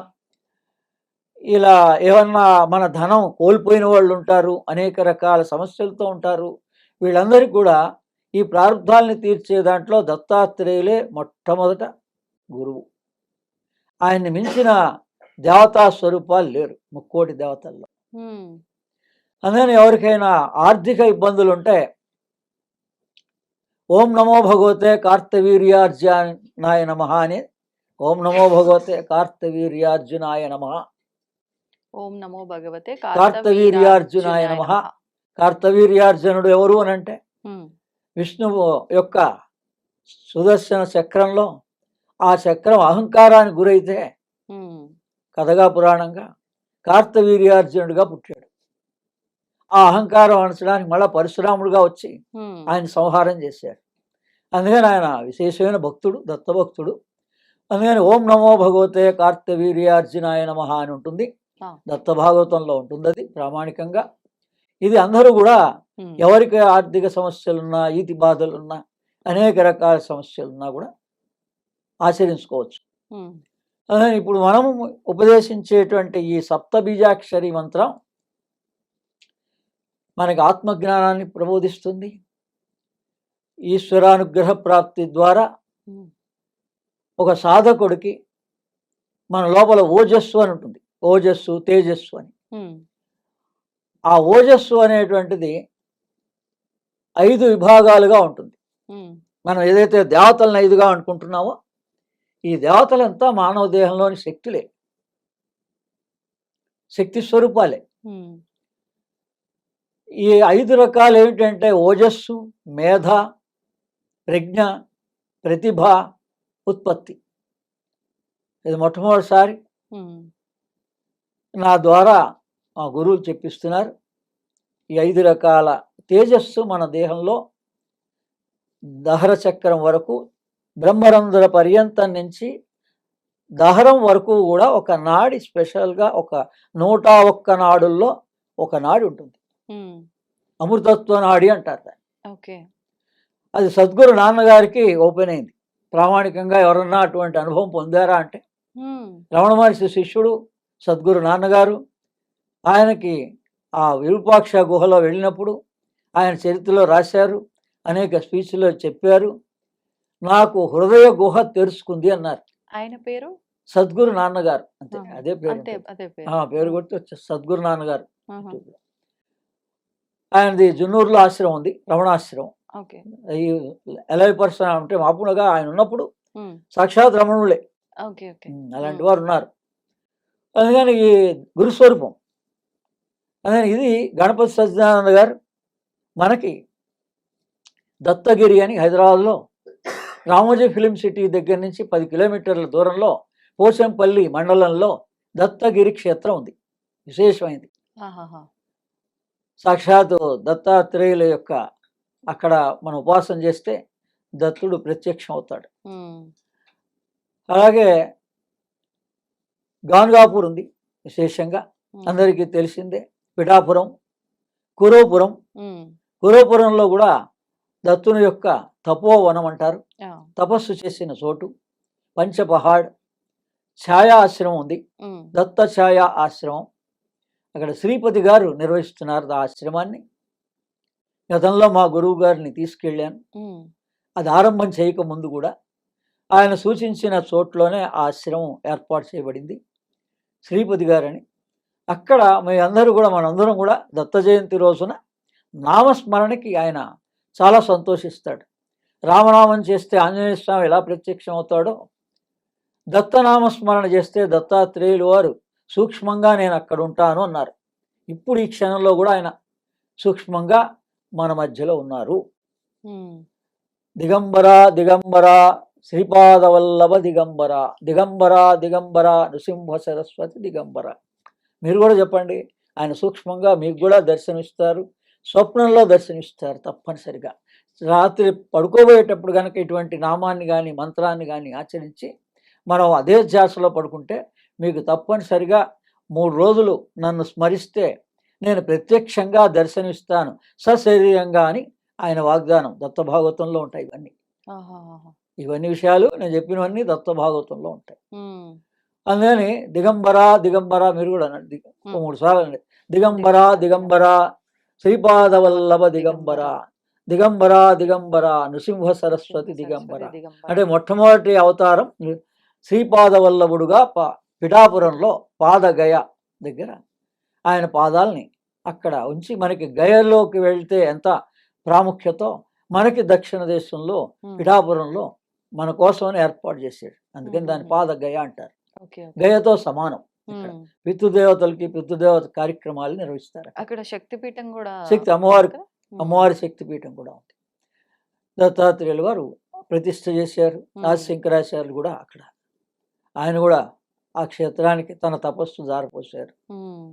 ఇలా ఏమన్నా మన ధనం కోల్పోయిన వాళ్ళు ఉంటారు, అనేక రకాల సమస్యలతో ఉంటారు. వీళ్ళందరికీ కూడా ఈ ప్రారంధాలని తీర్చే దాంట్లో దత్తాత్రేయులే మొట్టమొదట గురువు. ఆయన్ని మించిన దేవతా స్వరూపాలు లేరు ముక్కోటి దేవతల్లో. అందుకని ఎవరికైనా ఆర్థిక ఇబ్బందులు ఉంటే ఓం నమో భగవతే కార్తవీర్యార్జునాయ నమః అని, ఓం నమో భగవతే కార్తవీర్యార్జునాయ నమః, ఓం నమో భగవతే కార్తవీర్యార్జునాయ నమః. కార్తవీర్యార్జునుడు ఎవరు అని అంటే విష్ణువు యొక్క సుదర్శన చక్రంలో ఆ చక్రం అహంకారానికి గురైతే కథగా పురాణంగా కార్తవీర్యార్జునుడిగా పుట్టాడు. ఆ అహంకారం అణచడానికి మళ్ళా పరశురాముడుగా వచ్చి ఆయన సంహారం చేశాడు. అందుకని ఆయన విశేషమైన భక్తుడు, దత్తభక్తుడు. అందుకని ఓం నమో భగవతే కార్తవీర్యార్జునాయ నమః అని ఉంటుంది, దత్త భాగవతంలో ఉంటుంది. అది ప్రామాణికంగా ఇది అందరూ కూడా ఎవరికి ఆర్థిక సమస్యలున్నా, ఈతి బాధలున్నా, అనేక రకాల సమస్యలున్నా కూడా ఆచరించుకోవచ్చు. ఇప్పుడు మనము ఉపదేశించేటువంటి ఈ సప్త బీజాక్షరి మంత్రం మనకి ఆత్మజ్ఞానాన్ని ప్రబోధిస్తుంది. ఈశ్వరానుగ్రహ ప్రాప్తి ద్వారా ఉమ్, ఒక సాధకుడికి మన లోపల ఓజస్సు అని ఉంటుంది, ఓజస్సు తేజస్సు అని. ఉమ్, ఆ ఓజస్సు అనేటువంటిది 5 విభాగాలుగా ఉంటుంది. ఉమ్, మనం ఏదైతే దేవతలను 5గా అనుకుంటున్నామో ఈ దేవతలంతా మానవ దేహంలోని శక్తులే, శక్తి స్వరూపాలే. ఉమ్, ఈ 5 రకాలు ఏమిటంటే ఓజస్సు, మేధ, ప్రజ్ఞ, ప్రతిభ, ఉత్పత్తి. ఇది మొట్టమొదటిసారి ఉమ్, నా ద్వారా మా గురువులు చెప్పిస్తున్నారు. ఈ 5 రకాల తేజస్సు మన దేహంలో దహర చక్రం వరకు, బ్రహ్మరంధ్ర పర్యంతం నుంచి దహరం వరకు కూడా ఒక నాడి, స్పెషల్గా ఒక 101 నాడుల్లో ఒక నాడి ఉంటుంది. ఉమ్, అమృతత్వ నాడి అంటారు దాన్ని. ఓకే. అది సద్గురు నాన్నగారికి ఓపెన్ అయింది. ప్రామాణికంగా ఎవరన్నా అటువంటి అనుభవం పొందారా అంటే ఉమ్, రమణ మహర్షి శిష్యుడు సద్గురు నాన్నగారు. ఆయనకి ఆ విరూపాక్ష గుహలో వెళ్ళినప్పుడు ఆయన చరిత్రలో రాశారు, అనేక స్పీచ్లో చెప్పారు. నాకు హృదయ గుహ తెరుచుకుంది అన్నారు ఆయన పేరు సద్గురు నాన్నగారు. అంతే, ఆహా. అదే పేరు అంతే ఉంటుంది. అదే పేరు. పేరు కొట్టి వచ్చే సద్గురు నాన్నగారు. ఆహా. ఆయనది జున్నూరులో ఆశ్రమం ఉంది, రమణాశ్రమం. ఓకే. ఈ ఎలై పర్సన్ అంటే మామూలుగా ఆయన ఉన్నప్పుడు ఉమ్, సాక్షాత్ రమణులే. Okay okay. అలాంటి వారు ఉన్నారు. అందుకని ఈ గురుస్వరూపం. అందుకని ఇది గణపతి సత్యనారాయణ గారు మనకి దత్తగిరి అని హైదరాబాద్లో రామోజీ ఫిలిం సిటీ దగ్గర నుంచి 10 కిలోమీటర్ల దూరంలో పోచంపల్లి మండలంలో దత్తగిరి క్షేత్రం ఉంది, విశేషమైంది. ఆహాహా. సాక్షాత్ దత్తాత్రేయుల యొక్క అక్కడ మనం ఉపాసన చేస్తే దత్తుడు ప్రత్యక్షం అవుతాడు. ఉమ్, అలాగే గాన్గాపూర్ ఉంది విశేషంగా, ఉమ్, అందరికీ తెలిసిందే. పిఠాపురం, కురోపురం. ఉమ్, కురోపురంలో కూడా దత్తుని యొక్క తపోవనం అంటారు, ఆ, తపస్సు చేసిన చోటు. పంచపహాడ్ ఛాయా ఆశ్రమం ఉంది, ఉమ్, దత్త ఛాయా ఆశ్రమం. అక్కడ శ్రీపతి గారు నిర్వహిస్తున్నారు ఆ ఆశ్రమాన్ని. గతంలో మా గురువు గారిని తీసుకెళ్ళాను. ఉమ్, అది ఆరంభం చేయకముందు కూడా ఆయన సూచించిన చోట్లోనే ఆ ఆశ్రమం ఏర్పాటు చేయబడింది, శ్రీపతి గారని. అక్కడ మీ అందరూ కూడా, మనందరం కూడా దత్త జయంతి రోజున నామస్మరణకి ఆయన చాలా సంతోషిస్తాడు. రామనామం చేస్తే ఆంజనేయ స్వామి ఎలా ప్రత్యక్షం అవుతాడో, దత్తనామస్మరణ చేస్తే దత్తాత్రేయులు వారు సూక్ష్మంగా నేను అక్కడ ఉంటాను అన్నారు. ఇప్పుడు ఈ క్షణంలో కూడా ఆయన సూక్ష్మంగా మన మధ్యలో ఉన్నారు. ఉమ్, దిగంబర దిగంబర శ్రీపాదవల్లభ దిగంబర, దిగంబర దిగంబర నృసింహ సరస్వతి దిగంబర. మీరు కూడా చెప్పండి. ఆయన సూక్ష్మంగా మీకు కూడా దర్శనమిస్తారు, స్వప్నంలో దర్శనమిస్తారు తప్పనిసరిగా. రాత్రి పడుకోబోయేటప్పుడు కనుక ఇటువంటి నామాన్ని కానీ మంత్రాన్ని కానీ ఆచరించి మనం అదే ధ్యాసలో పడుకుంటే మీకు తప్పనిసరిగా 3 రోజులు నన్ను స్మరిస్తే నేను ప్రత్యక్షంగా దర్శనమిస్తాను సశరీరంగా అని ఆయన వాగ్దానం దత్తభాగవతంలో ఉంటాయి. ఇవన్నీ ఆహాహా. ఇవన్నీ విషయాలు నేను చెప్పినవన్నీ దత్తభాగవతంలో ఉంటాయి. ఉమ్, అందుకని దిగంబర దిగంబర మీరు కూడా అనండి, 3 సార్లు అండి. దిగంబర దిగంబర శ్రీపాదవల్లభ దిగంబర, దిగంబర దిగంబర నృసింహ సరస్వతి దిగంబర. అంటే మొట్టమొదటి అవతారం శ్రీపాదవల్లభుడుగా పిఠాపురంలో పాదగయ దగ్గర ఆయన పాదాలని అక్కడ ఉంచి, మనకి గయలోకి వెళ్తే ఎంత ప్రాముఖ్యతో మనకి దక్షిణ దేశంలో పిఠాపురంలో మన కోసం ఏర్పాటు చేశాడు. అందుకని దాని పాదగయ అంటారు. Okay okay. గయతో సమానం. ఇక్కడ ఉమ్, పితృదేవతలకి పితృదేవత కార్యక్రమాలు నిర్వహిస్తారు. అక్కడ శక్తిపీఠం కూడా శక్తి అమ్మవారి ఉంది కదా? ఉమ్, అమ్మవారి శక్తిపీఠం కూడా ఉంది. దత్తాత్రేయులు వారు ప్రతిష్ఠ చేశారు. ఆదిశంకరాచార్యులు కూడా అక్కడ, ఆయన కూడా ఆ క్షేత్రానికి తన తపస్సు జారపోశారు. ఉమ్,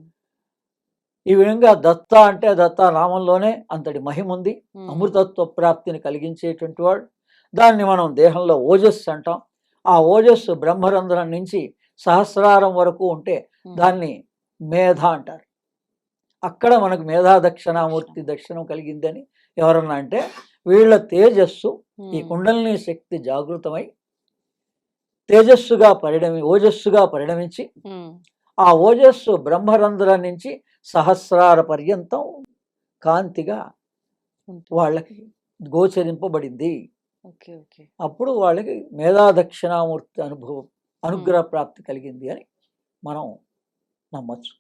ఈ విధంగా దత్త అంటే దత్త నామంలోనే అంతటి మహిమ ఉంది. ఉమ్, అమృతత్వ ప్రాప్తిని కలిగించేటువంటి వాడు. దాన్ని మనం దేహంలో ఓజస్సు అంటాం. ఆ ఓజస్సు బ్రహ్మరంధ్రం నుంచి సహస్రారం వరకు ఉంటే ఉమ్, దాన్ని మేధ అంటారు. అక్కడ మనకు మేధా దక్షిణామూర్తి దర్శనం కలిగిందని ఎవరన్నా అంటే వీళ్ళ తేజస్సు, ఈ ఉమ్, కుండలిని శక్తి జాగృతమై తేజస్సుగా ఓజస్సుగా పరిణమించి ఉమ్, ఆ ఓజస్సు బ్రహ్మరంధ్రం నుంచి సహస్రార పర్యంతం కాంతిగా ఉంటుంది. వాళ్ళకి గోచరింపబడింది. ఓకే. ఓకే. అప్పుడు వాళ్ళకి మేధా దక్షిణామూర్తి అనుగ్రహ ప్రాప్తి కలిగింది అని మనం నమ్మచ్చు.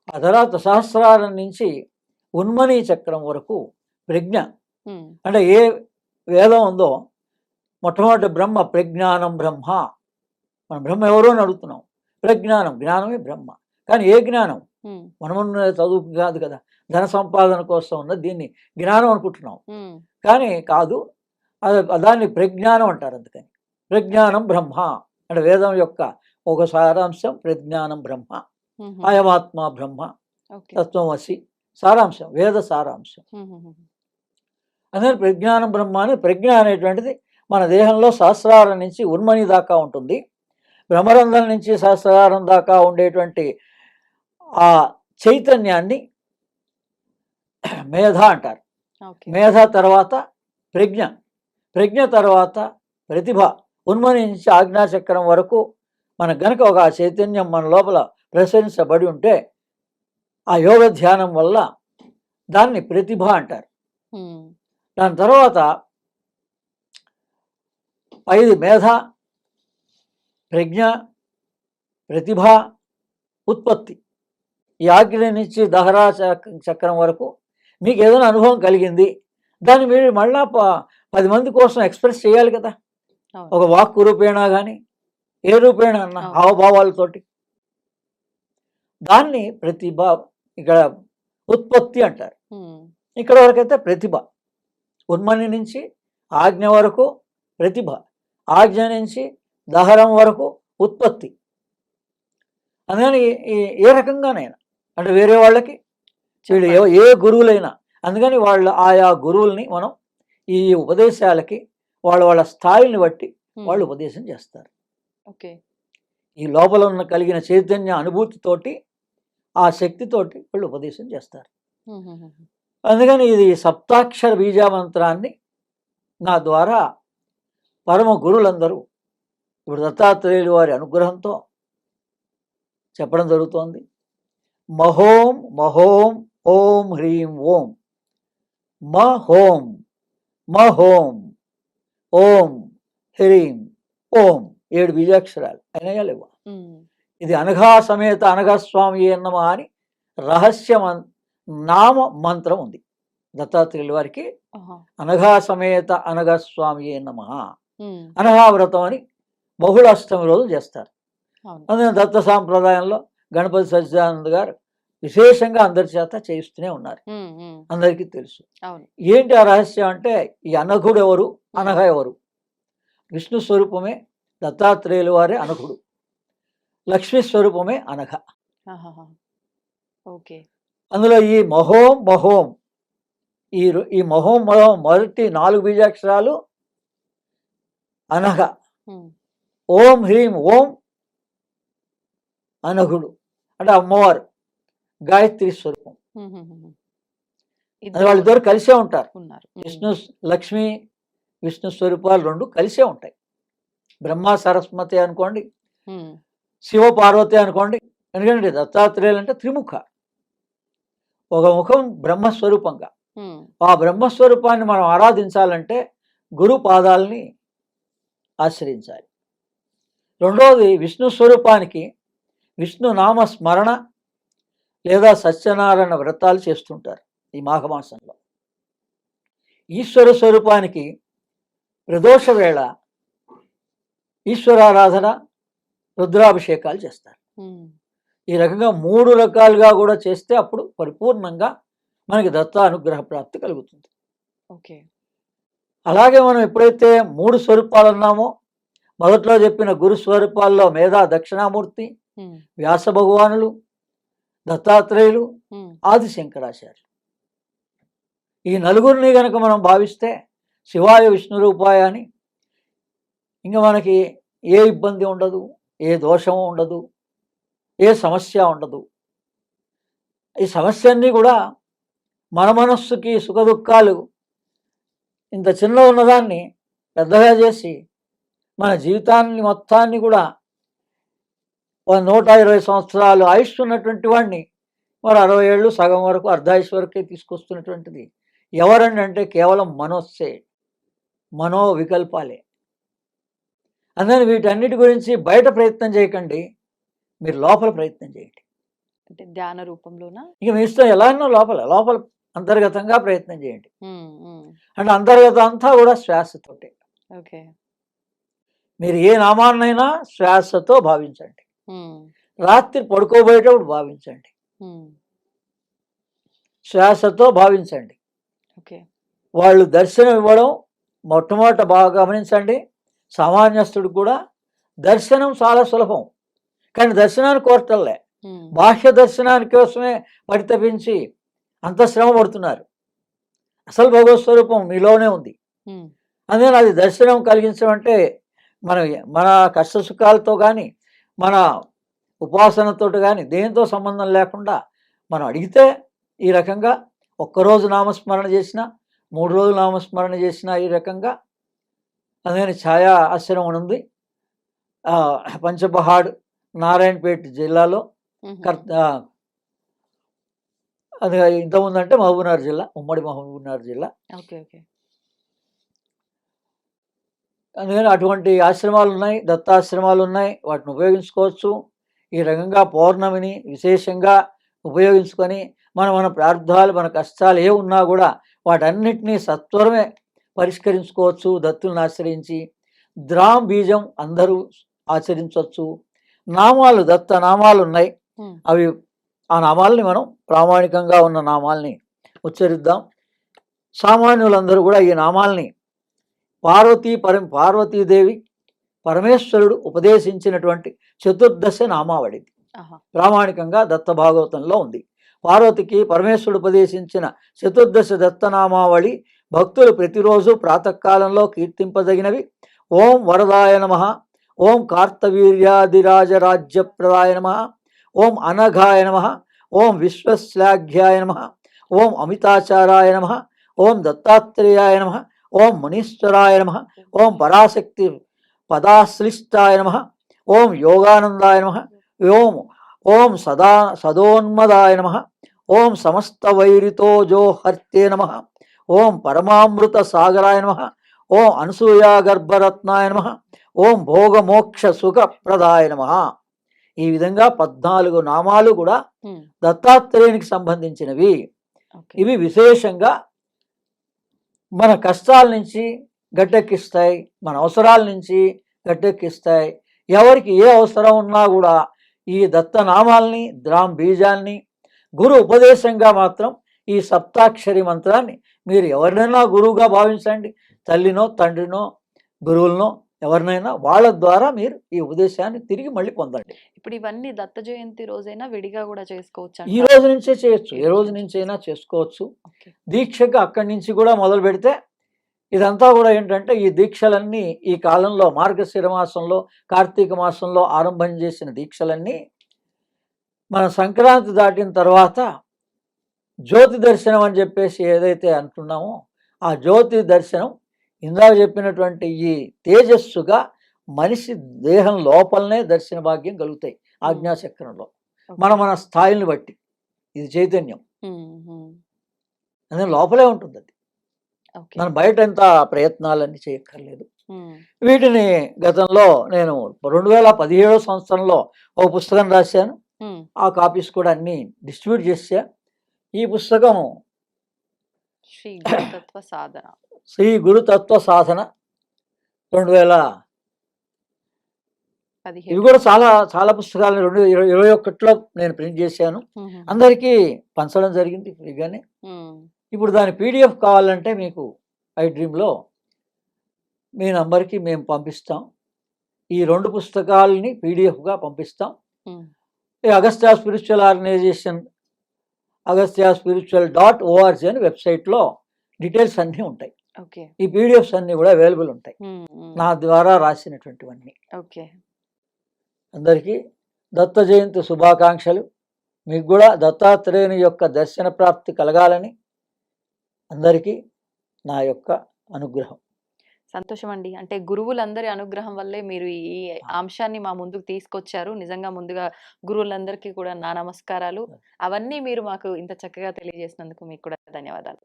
ఆ తర్వాత సహస్రారం నుంచి ఉన్మనీ చక్రం వరకు ప్రజ్ఞ, హ్మ్. అంటే ఏ వేదం ఉందో మొట్టమొదటి బ్రహ్మ, ప్రజ్ఞానం బ్రహ్మ. మనం బ్రహ్మ ఎవరో అని అడుగుతున్నాం. ప్రజ్ఞానం, జ్ఞానమే బ్రహ్మ. కానీ ఏ జ్ఞానం? హ్మ్. మనమున్న చదువు కాదు కదా, ధన సంపాదన కోసం ఉన్న దీన్ని జ్ఞానం అనుకుంటున్నాం. హ్మ్. కానీ కాదు, దాన్ని ప్రజ్ఞానం అంటారు. అందుకని ప్రజ్ఞానం బ్రహ్మ అంటే వేదం యొక్క ఒక సారాంశం ప్రజ్ఞానం బ్రహ్మ. హుహు. అయమాత్మ బ్రహ్మ, ఓకే. తత్వమసి సారాంశం, వేద సారాంశం. హుహుహు. అందుకని ప్రజ్ఞానం బ్రహ్మ అని, ప్రజ్ఞ అనేటువంటిది మన దేహంలో సహస్రారం నుంచి ఉన్మని దాకా ఉంటుంది. బ్రహ్మరంధ్రం నుంచి సహస్రారం దాకా ఉండేటువంటి ఆ చైతన్యాన్ని మేధ అంటారు. ఓకే. మేధ తర్వాత ప్రజ్ఞ, ప్రజ్ఞ తర్వాత ప్రతిభ. ఉన్మని నుంచి ఆజ్ఞాచక్రం వరకు మన గనక ఒక చైతన్యం మన లోపల ప్రసరించబడి ఉంటే ఆ యోగ ధ్యానం వల్ల దాన్ని ప్రతిభ అంటారు. హ్మ్. దాని తర్వాత 5 మేధ, ప్రజ్ఞ, ప్రతిభ, ఉత్పత్తి. ఈ ఆజ్ఞ నుంచి దహరా చక్రం వరకు మీకు ఏదైనా అనుభవం కలిగింది, దాన్ని మీరు మళ్ళా 10 మంది కోసం ఎక్స్ప్రెస్ చేయాలి కదా, అవును. ఒక వాక్కు రూపేణా కానీ ఏ రూపేణ అన్న అవును. హావభావాలతోటి. దాన్ని ప్రతిభ, ఇక్కడ ఉత్పత్తి అంటారు. హ్మ్. ఇక్కడ వరకైతే ప్రతిభ. ఉన్మని నుంచి ఆజ్ఞ వరకు ప్రతిభ, ఆజ్ఞ నుంచి దహరం వరకు ఉత్పత్తి. అందుకని ఏ రకంగానైనా అంటే వేరే వాళ్ళకి వీళ్ళు ఏ గురువులైనా, అందుకని వాళ్ళ ఆయా గురువుల్ని మనం ఈ ఉపదేశాలకి వాళ్ళ వాళ్ళ స్థాయిని బట్టి వాళ్ళు హ్మ్. ఉపదేశం చేస్తారు. ఓకే. ఈ లోపల ఉన్న కలిగిన చైతన్య అనుభూతితోటి ఆ శక్తితోటి వాళ్ళు ఉపదేశం చేస్తారు. హుహుహు. అందుకని ఇది సప్తాక్షర బీజామంత్రాన్ని నా ద్వారా పరమ గురువులందరూ ఇప్పుడు దత్తాత్రేయులు వారి అనుగ్రహంతో చెప్పడం జరుగుతోంది. మహోం మహోం ఓం హ్రీం ఓం, మహోం మహోం ఓం హ్రీం ఓం. 7 బీజాక్షరాలు అయినాయా లేవా? హ్మ్. ఇది అనఘా సమేత అనఘస్వామి నమః అని రహస్య నామ మంత్రం ఉంది దత్తాత్రేయుల వారికి. ఆహా! అనఘా సమేత అనఘస్వామి నమః. హ్మ్. అనఘావ్రతం అని బహుళాష్టమి రోజు చేస్తారు. అవును. అందుకని దత్త సాంప్రదాయంలో గణపతి సచ్చిదానంద గారు విశేషంగా అందరి చేత చేయిస్తూనే ఉన్నారు. హ్మ్. హ్మ్. అందరికీ తెలుసు. అవును. ఏంటి ఆ రహస్యం అంటే, ఈ అనఘుడు ఎవరు, అనఘ ఎవరు? విష్ణు స్వరూపమే దత్తాత్రేయుల వారే అనఘుడు, లక్ష్మీ స్వరూపమే అనఘ. ఆహాహా! ఓకే. అందులో ఈ మహోం మహోం, ఈ మహోం మహోం మొదటి 4 బీజాక్షరాలు అనఘ. హ్మ్. ఓం హ్రీం ఓం అనఘుడు అంటే అమ్మవారు, గాయత్రి స్వరూపం. హుహుహుహు. అది ఇద్దరు వాళ్ళిద్దరు కలిసే ఉంటారు. ఉన్నారు. విష్ణు లక్ష్మి విష్ణు స్వరూపాలు 2 కలిసే ఉంటాయి. బ్రహ్మ సరస్వతి అనుకోండి, హ్మ్. శివ పార్వతి అనుకోండి. ఎందుకంటే దత్తాత్రేయులు అంటే త్రిముఖ, ఒక ముఖం బ్రహ్మస్వరూపంగా. హ్మ్. ఆ బ్రహ్మస్వరూపాన్ని మనం ఆరాధించాలంటే గురు పాదాలని ఆశ్రయించాలి. రెండవది విష్ణు స్వరూపానికి విష్ణు నామ స్మరణ లేదా సత్యనారాయణ వ్రతాలు చేస్తుంటారు ఈ మాఘమాసంలో. ఈశ్వర స్వరూపానికి ప్రదోష వేళ ఈశ్వరారాధన, రుద్రాభిషేకాలు చేస్తారు. హ్మ్. ఈ రకంగా 3 రకాలుగా కూడా చేస్తే అప్పుడు పరిపూర్ణంగా మనకి దత్త అనుగ్రహ ప్రాప్తి కలుగుతుంది. ఓకే. అలాగే మనం ఎప్పుడైతే 3 స్వరూపాలు అన్నామో, మొదట్లో చెప్పిన గురు స్వరూపాల్లో మేధా దక్షిణామూర్తి, హ్మ్. వ్యాస భగవానులు, దత్తాత్రేయులు, హ్మ్. ఆది శంకరాచార్యులు, ఈ నలుగురిని గనక మనం భావిస్తే శివాయ విష్ణు రూపాయ అని ఇంకా మనకి ఏ ఇబ్బంది ఉండదు, ఏ దోషము ఉండదు, ఏ సమస్య ఉండదు. ఈ సమస్యన్నీ కూడా మన మనస్సుకి సుఖ దుఃఖాలు ఇంత చిన్న ఉన్నదాన్ని పెద్దగా చేసి మన జీవితాన్ని మొత్తాన్ని కూడా 120 సంవత్సరాలు ఆయుష్ ఉన్నటువంటి వాడిని మరి 60 ఏళ్ళు సగం వరకు అర్ధాయుష్ వరకే తీసుకొస్తున్నటువంటిది ఎవరండి అంటే కేవలం మనస్సే. మనో వికల్పాలే. అందుకని వీటన్నిటి గురించి బయట ప్రయత్నం చేయకండి, మీరు లోపల ప్రయత్నం చేయండి. అంటే ధ్యాన రూపంలోనా? ఇక మీ ఇష్టం ఎలా అన్నా లోపల లోపల అంతర్గతంగా ప్రయత్నం చేయండి. ఉమ్, ఉమ్. అంటే అంతర్గతం అంతా కూడా శ్వాసతోటే. ఓకే. మీరు ఏ నామాన్నైనా శ్వాసతో భావించండి. ఉమ్, రాత్రి పడుకోబోయేటప్పుడు భావించండి, ఉమ్. శ్వాసతో భావించండి. ఓకే. వాళ్ళు దర్శనం ఇవ్వడం మొట్టమొదట బాగా గమనించండి. సామాన్యస్తుడు కూడా దర్శనం చాలా సులభం, కానీ దర్శనాన్ని కోరటంలే, ఉమ్, బాహ్య దర్శనానికి కోసమే పరితపించి అంత శ్రమ పడుతున్నారు. అసలు భగవత్ స్వరూపం మీలోనే ఉంది. ఉమ్, అందుకని అది దర్శనం కలిగించడం అంటే మన మన కష్ట సుఖాలతో కానీ మన ఉపాసనతో కానీ దేనితో సంబంధం లేకుండా మనం అడిగితే ఈ రకంగా ఒక్కరోజు నామస్మరణ చేసిన 3 రోజులు నామస్మరణ చేసిన ఈ రకంగా. అందుకని ఛాయా ఆశ్రమం ఉంది పంచపహాడ్ నారాయణపేట జిల్లాలో. ఉమ్. అది ఇంతకుముందు మహబూబ్నగర్ జిల్లా, ఉమ్మడి మహబూబ్నగర్ జిల్లా. ఓకే. ఓకే. అందుకని అటువంటి ఆశ్రమాలు ఉన్నాయి, దత్తాశ్రమాలు ఉన్నాయి, వాటిని ఉపయోగించుకోవచ్చు. ఈ రకంగా పౌర్ణమిని విశేషంగా ఉపయోగించుకొని మన ప్రార్థనలు మన కష్టాలు ఏ ఉన్నా కూడా వాటన్నిటినీ సత్వరమే పరిష్కరించుకోవచ్చు దత్తులను ఆశ్రయించి. ద్రాం బీజం అందరూ ఆచరించవచ్చు. నామాలు దత్త నామాలు ఉన్నాయి, అవి ఆ నామాలని మనం ప్రామాణికంగా ఉన్న నామాల్ని ఉచ్చరిద్దాం. సామాన్యులందరూ కూడా ఈ నామాల్ని పార్వతీదేవి పరమేశ్వరుడు ఉపదేశించినటువంటి చతుర్దశ నామావళిది ప్రామాణికంగా దత్త భాగవతంలో ఉంది. పార్వతికి పరమేశ్వరుడు ఉపదేశించిన చతుర్దశ దత్తనామావళి భక్తులు ప్రతిరోజు ప్రాతకాలంలో కీర్తింపదగినవి. ఓం వరదాయ నమః, ఓం కార్తవీర్యాదిరాజరాజ్యప్రదాయ నమః, ఓం అనఘాయ నమః, ఓం విశ్వశ్లాఘ్యాయ నమః, ఓం అమితాచారాయ నమః, ఓం దత్తాత్రేయాయ నమః, ఓం మునీశ్వరాయ నమః, ఓం పరాశక్తి పదాశ్లిష్టాయ నమః, ఓం యోగానందాయ నమః, ఓం సదోన్మదాయ నమః, ఓం సమస్తవైరితోజోహర్తే నమః, ఓం పరమామృత సాగరాయ నమః, ఓం అనసూయాగర్భరత్నాయ నమః, ఓం భోగమోక్ష సుఖప్రదాయ నమః. ఈ విధంగా 14 నామాలు కూడా దత్తాత్రేయునికి సంబంధించినవి. ఇవి విశేషంగా మన కష్టాల నుంచి గట్టెక్కిస్తాయి, మన అవసరాల నుంచి గట్టెక్కిస్తాయి. ఎవరికి ఏ అవసరం ఉన్నా కూడా ఈ దత్తనామాల్ని ద్రాం బీజాన్ని గురు ఉపదేశంగా మాత్రం ఈ సప్తాక్షరి మంత్రాన్ని మీరు ఎవరినైనా గురువుగా భావించండి, తల్లినో తండ్రినో గురువులనో ఎవరినైనా, వాళ్ళ ద్వారా మీరు ఈ ఉపదేశాన్ని తిరిగి మళ్ళీ పొందండి. ఇప్పుడు ఇవన్నీ దత్త జయంతి రోజైనా విడిగా కూడా చేసుకోవచ్చు? ఈ రోజు నుంచే చేయొచ్చు, ఏ రోజు నుంచైనా చేసుకోవచ్చు. దీక్షగా అక్కడి నుంచి కూడా మొదలు పెడితే ఇదంతా కూడా ఏంటంటే ఈ దీక్షలన్నీ ఈ కాలంలో మార్గశిర మాసంలో కార్తీక మాసంలో ఆరంభం చేసిన దీక్షలన్నీ మన సంక్రాంతి దాటిన తర్వాత జ్యోతి దర్శనం అని చెప్పేసి ఏదైతే అంటున్నామో ఆ జ్యోతి దర్శనం ఇందాక చెప్పినటువంటి ఈ తేజస్సుగా మనిషి దేహం లోపలనే దర్శన భాగ్యం కలుగుతాయి ఆజ్ఞాచక్రంలో మన స్థాయిని బట్టి. ఇది చైతన్యం అదే లోపలే ఉంటుంది, అది మనం బయట ఎంత ప్రయత్నాలన్నీ చేయక్కర్లేదు. వీటిని గతంలో నేను 2017 సంవత్సరంలో ఒక పుస్తకం రాశాను, ఆ కాపీస్ కూడా అన్ని డిస్ట్రిబ్యూట్ చేశా. ఈ పుస్తకం శ్రీ గురుతత్వ సాధన 2000. ఇవి కూడా చాలా చాలా పుస్తకాలను 2021లో నేను ప్రింట్ చేశాను, అందరికీ పంచడం జరిగింది ఫ్రీగానే. ఇప్పుడు దాని PDF కావాలంటే మీకు iDreamలో మీ నంబర్కి మేము పంపిస్తాం. ఈ 2 పుస్తకాలని PDFగా పంపిస్తాం. ఈ అగస్త్య స్పిరిచువల్ ఆర్గనైజేషన్ agastyaspiritual.org అని వెబ్సైట్లో డీటెయిల్స్ అన్నీ ఉంటాయి. ఈ PDFs అన్నీ కూడా అవైలబుల్ ఉంటాయి, నా ద్వారా రాసినటువంటివన్నీ. అందరికీ దత్త జయంతి శుభాకాంక్షలు. మీకు కూడా దత్తాత్రేయుని యొక్క దర్శన ప్రాప్తి కలగాలని అందరికీ నా యొక్క అనుగ్రహం. సంతోషం అండి. అంటే గురువులందరి అనుగ్రహం వల్లే మీరు ఈ అంశాన్ని మా ముందుకు తీసుకొచ్చారు. నిజంగా ముందుగా గురువులందరికీ కూడా నా నమస్కారాలు. అవన్నీ మీరు మాకు ఇంత చక్కగా తెలియజేసినందుకు మీకు కూడా ధన్యవాదాలు.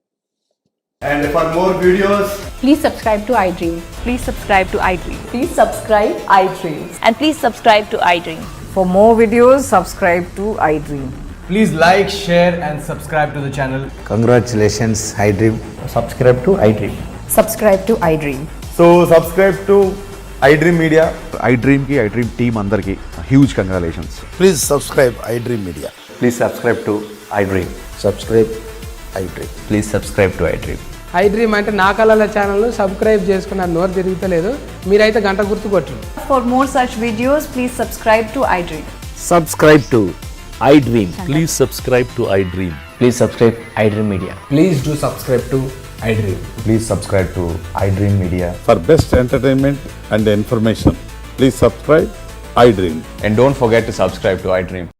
And for more videos, Please subscribe to iDream. Please subscribe to iDream. Please subscribe iDream. And please subscribe to iDream. For more videos, subscribe to iDream. please like, share, and subscribe to the channel. Congratulations, iDream. Subscribe to iDream. Subscribe to iDream. So, subscribe to iDream Media. iDream team అందరికి huge congratulations. Please subscribe iDream Media. Please subscribe to iDream. Subscribe iDream. Please subscribe to iDream. iDream అంటే నా కళల ఛానల్ను subscribe చేసుకున్న నోరు తిరుగుతలేదు, మీరైతే గంట గుర్తు కొట్టండి. For more such videos, please subscribe to iDream. Subscribe to iDream. Please subscribe to iDream. Please subscribe iDream Media. Please do subscribe to iDream. Please subscribe to iDream Media. For best entertainment and information, please subscribe iDream. And don't forget to subscribe to iDream.